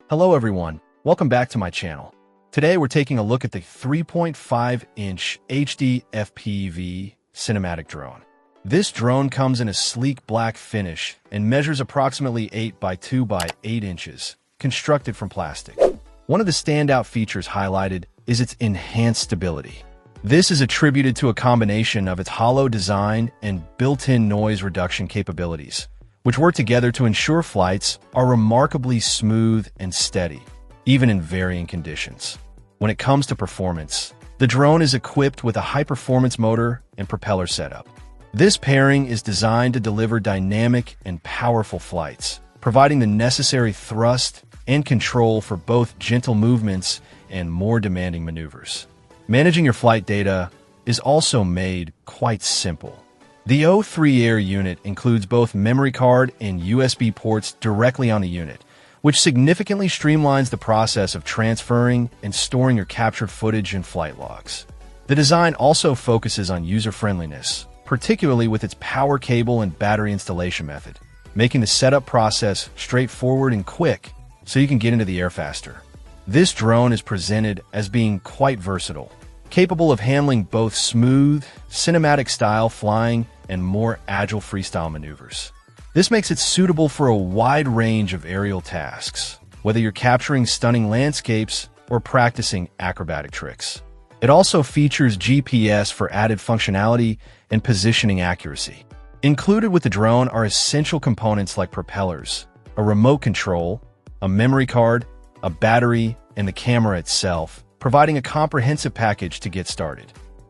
Hello everyone, welcome back to my channel. Today we're taking a look at the 3.5-inch HD FPV Cinematic drone. This drone comes in a sleek black finish and measures approximately 8 by 2 by 8 inches, constructed from plastic. One of the standout features highlighted is its enhanced stability. This is attributed to a combination of its hollow design and built-in noise reduction capabilities, which work together to ensure flights are remarkably smooth and steady, even in varying conditions. When it comes to performance, the drone is equipped with a high-performance motor and propeller setup. This pairing is designed to deliver dynamic and powerful flights, providing the necessary thrust and control for both gentle movements and more demanding maneuvers. Managing your flight data is also made quite simple. The O3 Air unit includes both memory card and USB ports directly on the unit, which significantly streamlines the process of transferring and storing your captured footage and flight logs. The design also focuses on user-friendliness, particularly with its power cable and battery installation method, making the setup process straightforward and quick so you can get into the air faster. This drone is presented as being quite versatile, capable of handling both smooth, cinematic-style flying and more agile freestyle maneuvers. This makes it suitable for a wide range of aerial tasks, whether you're capturing stunning landscapes or practicing acrobatic tricks. It also features GPS for added functionality and positioning accuracy. Included with the drone are essential components like propellers, a remote control, a memory card, a battery, and the camera itself, providing a comprehensive package to get started.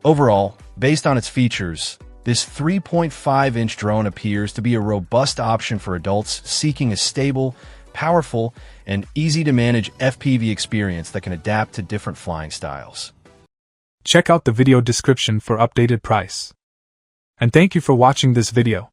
Overall, based on its features, this 3.5-inch drone appears to be a robust option for adults seeking a stable, powerful, and easy-to-manage FPV experience that can adapt to different flying styles. Check out the video description for updated price. And thank you for watching this video.